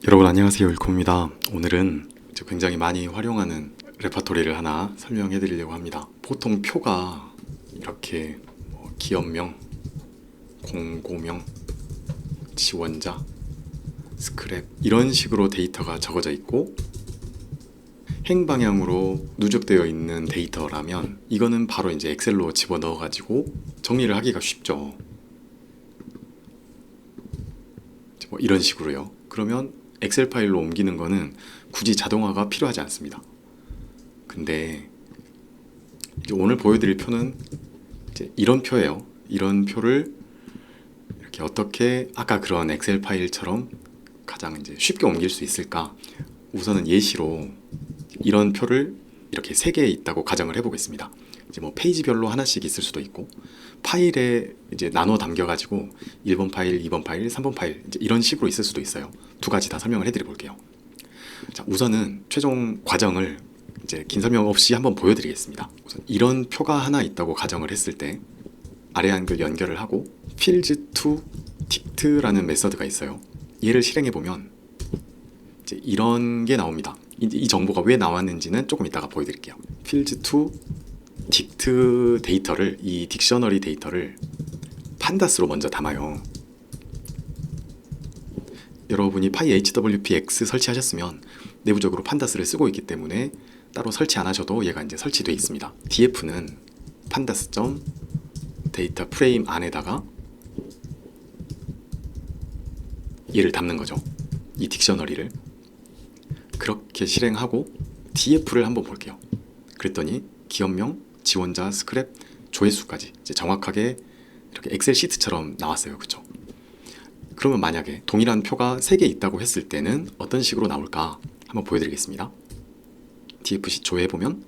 여러분 안녕하세요, 율코입니다. 오늘은 굉장히 많이 활용하는 레파토리를 하나 설명해 드리려고 합니다. 보통 표가 이렇게 기업명, 공고명, 지원자, 스크랩 이런 식으로 데이터가 적어져 있고 행방향으로 누적되어 있는 데이터라면 이거는 바로 이제 엑셀로 집어넣어 가지고 정리를 하기가 쉽죠. 이런 식으로요. 그러면 엑셀 파일로 옮기는 거는 굳이 자동화가 필요하지 않습니다. 근데 오늘 보여드릴 표는 이제 이런 표예요. 이런 표를 이렇게 어떻게 아까 그런 엑셀 파일처럼 가장 이제 쉽게 옮길 수 있을까? 우선은 예시로 이런 표를 이렇게 3개 있다고 가정을 해보겠습니다. 이제 페이지별로 하나씩 있을 수도 있고 파일에 이제 나눠 담겨가지고 1번 파일, 2번 파일, 3번 파일 이제 이런 식으로 있을 수도 있어요. 두 가지 다 설명을 해드려 볼게요. 자, 우선은 최종 과정을 이제 긴 설명 없이 한번 보여드리겠습니다. 우선 이런 표가 하나 있다고 가정을 했을 때 아래 한글 연결을 하고 fields to tict라는 메서드가 있어요. 얘를 실행해 보면 이제 이런 게 나옵니다. 이 정보가 왜 나왔는지는 조금 이따가 보여드릴게요. fields to tict 데이터를 이 딕셔너리 데이터를 판다스로 먼저 담아요. 여러분이 PyHWPX 설치하셨으면 내부적으로 판다스를 쓰고 있기 때문에 따로 설치 안 하셔도 얘가 이제 설치되어 있습니다. df는 판다스 데이터 프레임 안에다가 얘를 담는 거죠. 이 딕셔너리를 그렇게 실행하고 df를 한번 볼게요. 그랬더니 기업명, 지원자, 스크랩, 조회수까지 이제 정확하게 이렇게 엑셀 시트처럼 나왔어요. 그쵸? 그러면 만약에 동일한 표가 3개 있다고 했을 때는 어떤 식으로 나올까 한번 보여드리겠습니다. dfc 조회해보면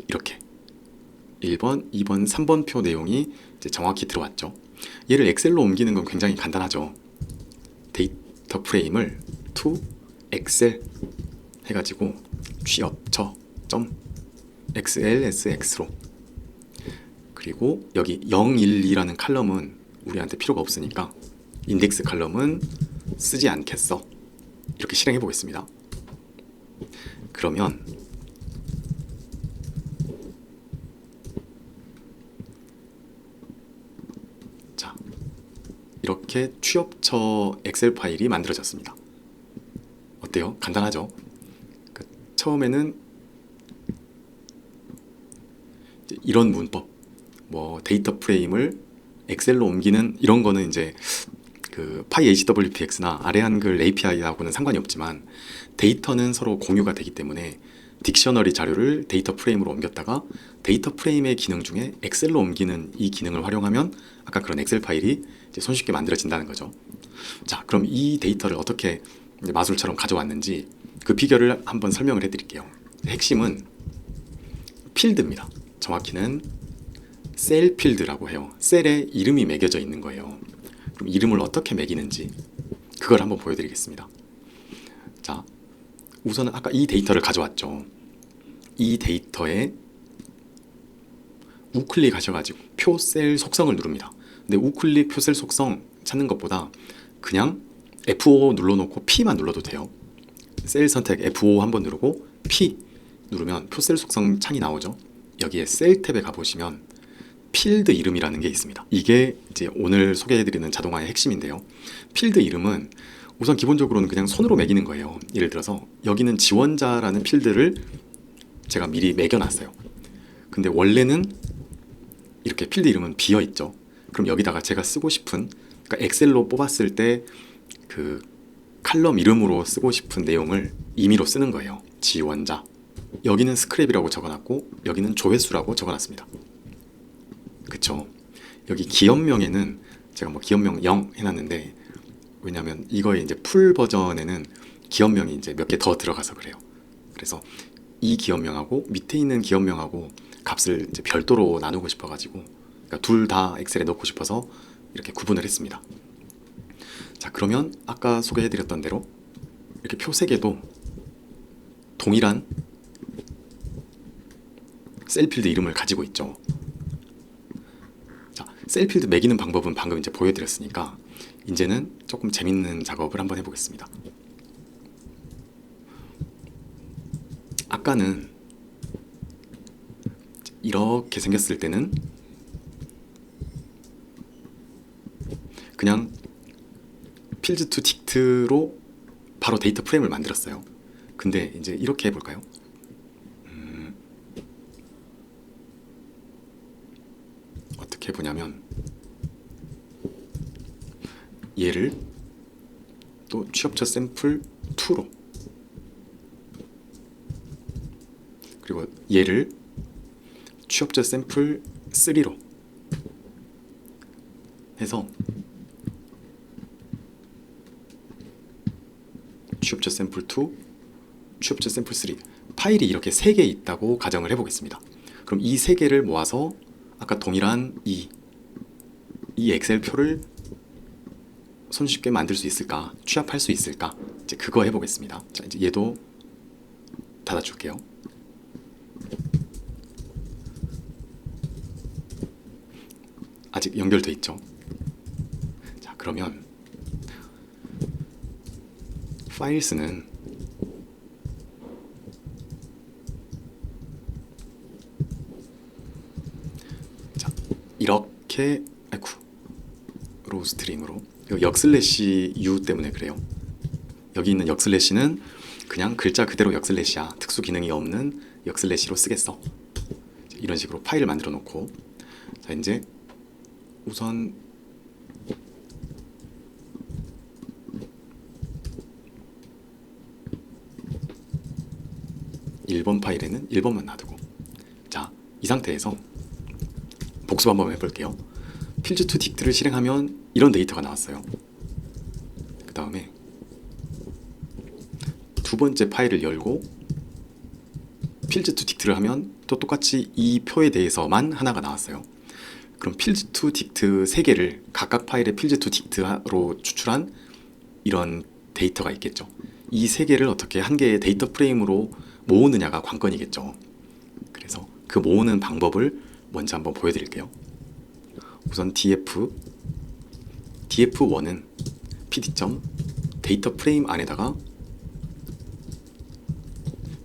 이렇게 1번, 2번, 3번 표 내용이 이제 정확히 들어왔죠. 얘를 엑셀로 옮기는 건 굉장히 간단하죠. 데이터 프레임을 to 엑셀 해가지고 취업처 XLSX로 그리고 여기 012라는 칼럼은 우리한테 필요가 없으니까 인덱스 칼럼은 쓰지 않겠어. 이렇게 실행해 보겠습니다. 그러면 자, 이렇게 취업처 엑셀 파일이 만들어졌습니다. 어때요? 간단하죠? 처음에는 이런 문법, 데이터 프레임을 엑셀로 옮기는 이런 거는 이제 그 PyHWPX나 아래 한글 API하고는 상관이 없지만 데이터는 서로 공유가 되기 때문에 딕셔너리 자료를 데이터 프레임으로 옮겼다가 데이터 프레임의 기능 중에 엑셀로 옮기는 이 기능을 활용하면 아까 그런 엑셀 파일이 이제 손쉽게 만들어진다는 거죠. 자, 그럼 이 데이터를 어떻게 마술처럼 가져왔는지 그 비결을 한번 설명을 해드릴게요. 핵심은 필드입니다. 정확히는 셀 필드라고 해요. 셀에 이름이 매겨져 있는 거예요. 그럼 이름을 어떻게 매기는지 그걸 한번 보여드리겠습니다. 자, 우선은 아까 이 데이터를 가져왔죠. 이 데이터에 우클릭 하셔가지고 표 셀 속성을 누릅니다. 근데 우클릭 표 셀 속성 찾는 것보다 그냥 F5 눌러놓고 P만 눌러도 돼요. 셀 선택 F5 한번 누르고 P 누르면 표 셀 속성 창이 나오죠. 여기에 셀 탭에 가보시면 필드 이름이라는 게 있습니다. 이게 이제 오늘 소개해드리는 자동화의 핵심인데요. 필드 이름은 우선 기본적으로는 그냥 손으로 매기는 거예요. 예를 들어서 여기는 지원자라는 필드를 제가 미리 매겨놨어요. 근데 원래는 이렇게 필드 이름은 비어있죠. 그럼 여기다가 제가 쓰고 싶은, 그러니까 엑셀로 뽑았을 때 그 칼럼 이름으로 쓰고 싶은 내용을 임의로 쓰는 거예요. 지원자. 여기는 스크랩이라고 적어놨고 여기는 조회수라고 적어놨습니다. 그쵸? 여기 기업명에는 제가 기업명 0 해놨는데 왜냐면 이거의 이제 풀 버전에는 기업명이 이제 몇 개 더 들어가서 그래요. 그래서 이 기업명하고 밑에 있는 기업명하고 값을 이제 별도로 나누고 싶어가지고 그러니까 둘 다 엑셀에 넣고 싶어서 이렇게 구분을 했습니다. 자, 그러면 아까 소개해드렸던 대로 이렇게 표 3개도 동일한 셀필드 이름을 가지고 있죠. 자, 셀필드 매기는 방법은 방금 이제 보여드렸으니까 이제는 조금 재밌는 작업을 한번 해보겠습니다. 아까는 이렇게 생겼을 때는 그냥 필드 투 딕트로 바로 데이터 프레임을 만들었어요. 근데 이제 이렇게 해볼까요? 어떻게 해보냐면 얘를 또 취업처 샘플 2로, 그리고 얘를 취업처 샘플 3로 해서 취업처 샘플 2, 취업처 샘플 3 파일이 이렇게 3개 있다고 가정을 해보겠습니다. 그럼 이 3개를 모아서 아까 동일한 이 엑셀표를 손쉽게 만들 수 있을까, 취합할 수 있을까, 이제 그거 해보겠습니다. 자, 이제 얘도 닫아줄게요. 아직 연결돼 있죠. 자, 그러면 파일스는 자, 이렇게 로우 스트링으로, 역슬래시 U 때문에 그래요. 여기 있는 역슬래시는 그냥 글자 그대로 역슬래시야, 특수 기능이 없는 역슬래시로 쓰겠어. 이런 식으로 파일을 만들어 놓고, 자, 이제 우선 (1번) 파일에는 1번만 놔두고, 자, 이 상태에서 복습 한번 해볼게요. 필드 투 딕트를 실행하면 이런 데이터가 나왔어요. 그 다음에 두 번째 파일을 열고 필드 투 딕트를 하면 또 똑같이 이 표에 대해서만 하나가 나왔어요. 그럼 필드 투 딕트 3개를 각각 파일의 필드 투 딕트로 추출한 이런 데이터가 있겠죠. 이 3개를 어떻게 한 개의 데이터 프레임으로 모으느냐가 관건이겠죠. 그래서 그 모으는 방법을 먼저 한번 보여드릴게요. 우선 df1은 pd.데이터 프레임 안에다가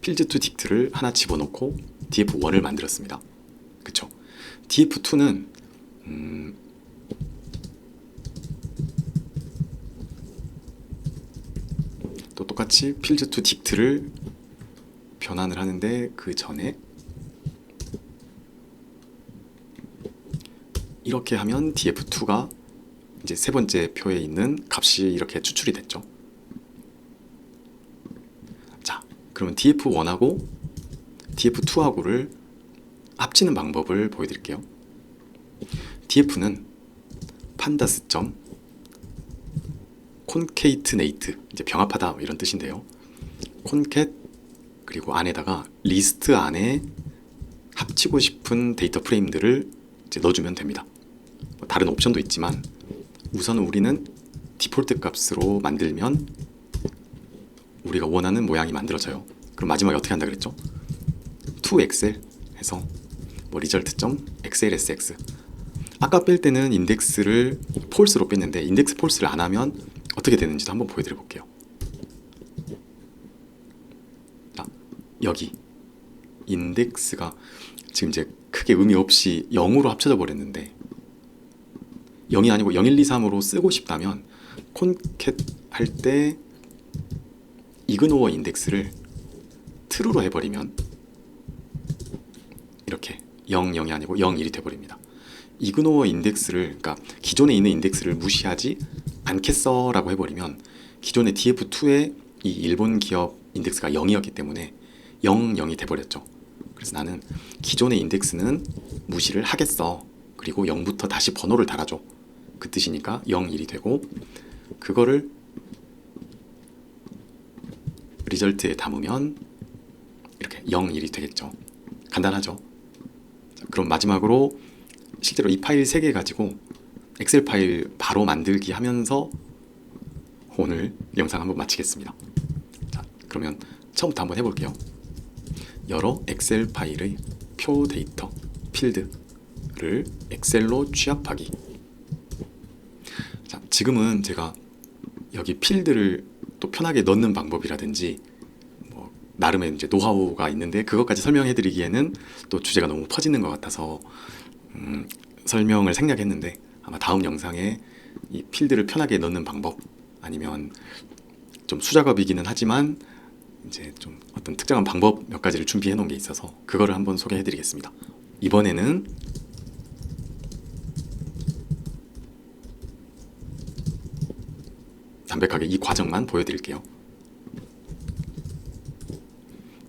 필드 투 딕트를 하나 집어넣고 df1을 만들었습니다. 그쵸? df2는 또 똑같이 필드 투 딕트를 변환을 하는데, 그 전에 이렇게 하면 df2가 이제 세 번째 표에 있는 값이 이렇게 추출이 됐죠. 자, 그러면 df1하고 df2하고를 합치는 방법을 보여드릴게요. df는 pandas. concatenate, 이제 병합하다 이런 뜻인데요. concat 그리고 안에다가 리스트 안에 합치고 싶은 데이터 프레임들을 이제 넣어주면 됩니다. 다른 옵션도 있지만 우선 우리는 디폴트 값으로 만들면 우리가 원하는 모양이 만들어져요. 그럼 마지막에 어떻게 한다 그랬죠? to excel 해서 뭐 result.xlsx, 아까 뺄 때는 인덱스를 폴스로 뺐는데 인덱스 폴스를 안 하면 어떻게 되는지도 한번 보여드려 볼게요. 자, 여기 인덱스가 지금 이제 크게 의미 없이 0으로 합쳐져 버렸는데, 0이 아니고 0, 1, 2, 3으로 쓰고 싶다면 concat 할 때 이그노어 인덱스를 true로 해버리면 이렇게 0, 0이 아니고 0, 1이 돼버립니다. 이그노어 인덱스를, 그러니까 기존에 있는 인덱스를 무시하지 않겠어 라고 해버리면 기존의 df2의 이 일본 기업 인덱스가 0이었기 때문에 0, 0이 돼버렸죠. 그래서 나는 기존의 인덱스는 무시를 하겠어, 그리고 0부터 다시 번호를 달아줘, 그 뜻이니까 0, 1이 되고, 그거를 리절트에 담으면 이렇게 0, 1이 되겠죠. 간단하죠. 자, 그럼 마지막으로 실제로 이 파일 3개 가지고 엑셀 파일 바로 만들기 하면서 오늘 영상 한번 마치겠습니다. 자, 그러면 처음부터 한번 해볼게요. 여러 엑셀 파일의 표 데이터 필드를 엑셀로 취합하기. 자, 지금은 제가 여기 필드를 또 편하게 넣는 방법이라든지 뭐 나름의 이제 노하우가 있는데 그것까지 설명해 드리기에는 또 주제가 너무 퍼지는 것 같아서 설명을 생략했는데 아마 다음 영상에 이 필드를 편하게 넣는 방법 아니면 좀 수작업이기는 하지만 이제 좀 어떤 특정한 방법 몇 가지를 준비해 놓은 게 있어서 그거를 한번 소개해 드리겠습니다. 이번에는 담백하게 이 과정만 보여드릴게요.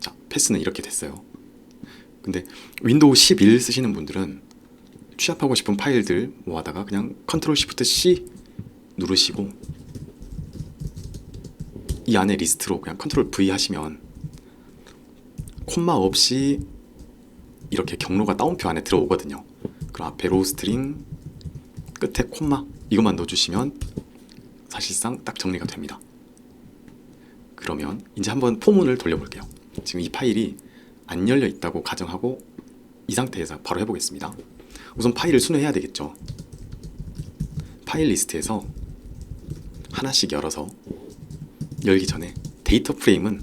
자, 패스는 이렇게 됐어요. 근데 윈도우 11 쓰시는 분들은 취합하고 싶은 파일들 모아다가 그냥 컨트롤 시프트 C 누르시고 이 안에 리스트로 그냥 컨트롤 V 하시면 콤마 없이 이렇게 경로가 따옴표 안에 들어오거든요. 그럼 앞에 로우 스트링 끝에 콤마 이것만 넣어주시면 사실상 딱 정리가 됩니다. 그러면 이제 한번 포문을 돌려볼게요. 지금 이 파일이 안 열려 있다고 가정하고 이 상태에서 바로 해보겠습니다. 우선 파일을 순회해야 되겠죠. 파일 리스트에서 하나씩 열어서 열기 전에 데이터 프레임은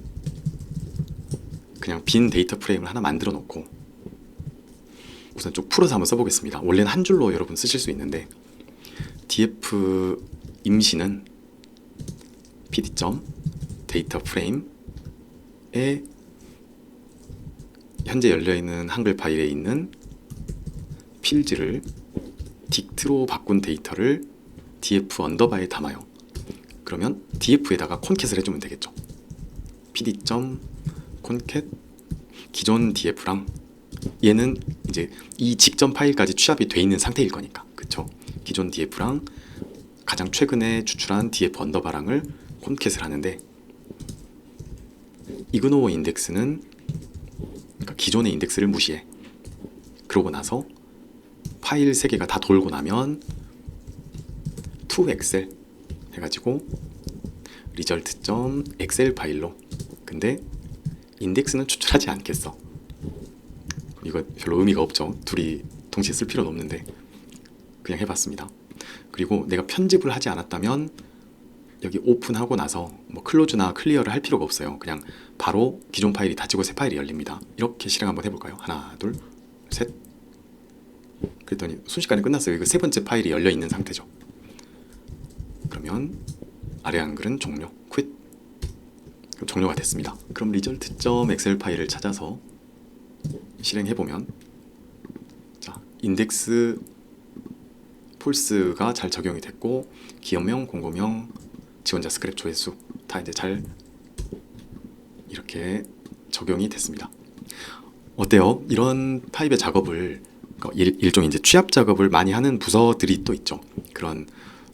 그냥 빈 데이터 프레임을 하나 만들어 놓고 우선 좀 풀어서 한번 써보겠습니다. 원래는 한 줄로 여러분 쓰실 수 있는데 df 임시는 pd.데이터 프레임에 현재 열려있는 한글 파일에 있는 필드를 딕트로 바꾼 데이터를 df 언더바에 담아요. 그러면 df에다가 콘캣을 해주면 되겠죠. pd.콘캣 기존 df랑 얘는 이제 이 직전 파일까지 취합이 돼 있는 상태일 거니까 그쵸? 기존 df랑 가장 최근에 추출한 df 언더바랑을 콘캣을 하는데 이그노어 인덱스는 그러니까 기존의 인덱스를 무시해. 그러고 나서 파일 3개가 다 돌고 나면 to excel 해가지고 result.excel 파일로 근데 인덱스는 추출하지 않겠어. 이거 별로 의미가 없죠. 둘이 동시에 쓸 필요는 없는데 그냥 해봤습니다. 그리고 내가 편집을 하지 않았다면 여기 오픈하고 나서 뭐 클로즈나 클리어를 할 필요가 없어요. 그냥 바로 기존 파일이 닫히고 새 파일이 열립니다. 이렇게 실행 한번 해볼까요? 하나, 둘, 셋. 그랬더니 순식간에 끝났어요. 이거 세 번째 파일이 열려 있는 상태죠. 그러면 아래 한글은 종료, quit. 그럼 종료가 됐습니다. 그럼 result.excel 파일을 찾아서 실행해보면 자, 인덱스 폴스가 잘 적용이 됐고 기업명, 공고명, 지원자 스크랩 조회수 다 이제 잘 이렇게 적용이 됐습니다. 어때요? 이런 타입의 작업을 일종의 이제 취합 작업을 많이 하는 부서들이 또 있죠. 그런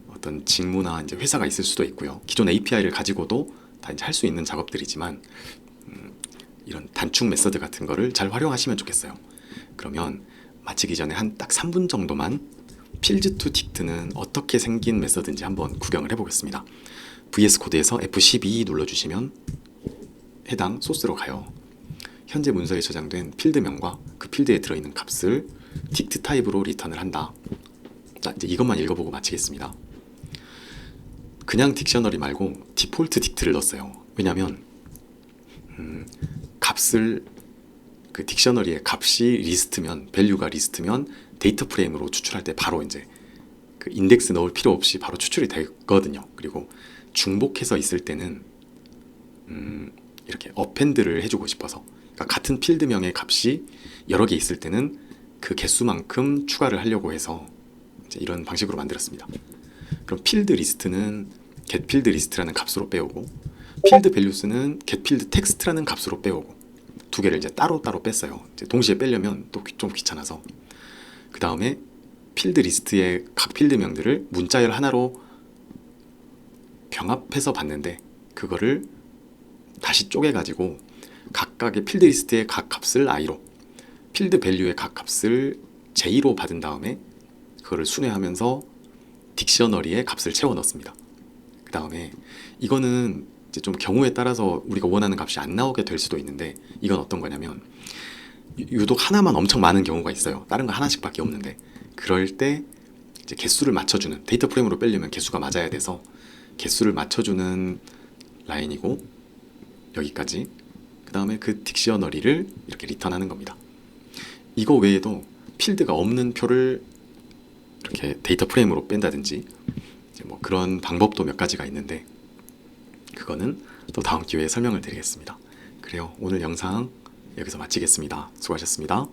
어떤 직무나 이제 회사가 있을 수도 있고요. 기존 API를 가지고도 다 이제 할 수 있는 작업들이지만 이런 단축 메서드 같은 거를 잘 활용하시면 좋겠어요. 그러면 마치기 전에 한 딱 3분 정도만 필드 투 딕트는 어떻게 생긴 메서드인지 한번 구경을 해보겠습니다. VS 코드에서 F12 눌러주시면 해당 소스로 가요. 현재 문서에 저장된 필드명과 그 필드에 들어있는 값을 딕트 타입으로 리턴을 한다. 자, 이제 이것만 읽어보고 마치겠습니다. 그냥 딕셔너리 말고 디폴트 딕트를 넣었어요. 왜냐하면 값을 그 딕셔너리의 값이 리스트면 밸류가 리스트면 데이터 프레임으로 추출할 때 바로 이제 그 인덱스 넣을 필요 없이 바로 추출이 되거든요. 그리고 중복해서 있을 때는 이렇게 어펜드를 해주고 싶어서 그러니까 같은 필드명의 값이 여러 개 있을 때는 그 개수만큼 추가를 하려고 해서 이제 이런 방식으로 만들었습니다. 그럼 필드 리스트는 get 필드 리스트라는 값으로 빼오고 필드 밸류스는 get 필드 텍스트라는 값으로 빼오고 두 개를 이제 따로따로 뺐어요. 이제 동시에 빼려면 또 좀 귀찮아서 그 다음에 필드 리스트의 각 필드명들을 문자열 하나로 병합해서 봤는데 그거를 다시 쪼개가지고 각각의 필드 리스트의 각 값을 i로 필드 밸류의 각 값을 j로 받은 다음에 그거를 순회하면서 딕셔너리의 값을 채워 넣습니다. 그 다음에 이거는 이제 좀 경우에 따라서 우리가 원하는 값이 안 나오게 될 수도 있는데 이건 어떤 거냐면 유독 하나만 엄청 많은 경우가 있어요. 다른 거 하나씩밖에 없는데 그럴 때 이제 개수를 맞춰주는, 데이터 프레임으로 빼려면 개수가 맞아야 돼서 개수를 맞춰주는 라인이고, 여기까지. 그 다음에 그 딕셔너리를 이렇게 리턴하는 겁니다. 이거 외에도 필드가 없는 표를 이렇게 데이터 프레임으로 뺀다든지 이제 뭐 그런 방법도 몇 가지가 있는데, 그거는 또 다음 기회에 설명을 드리겠습니다. 그래요. 오늘 영상 여기서 마치겠습니다. 수고하셨습니다.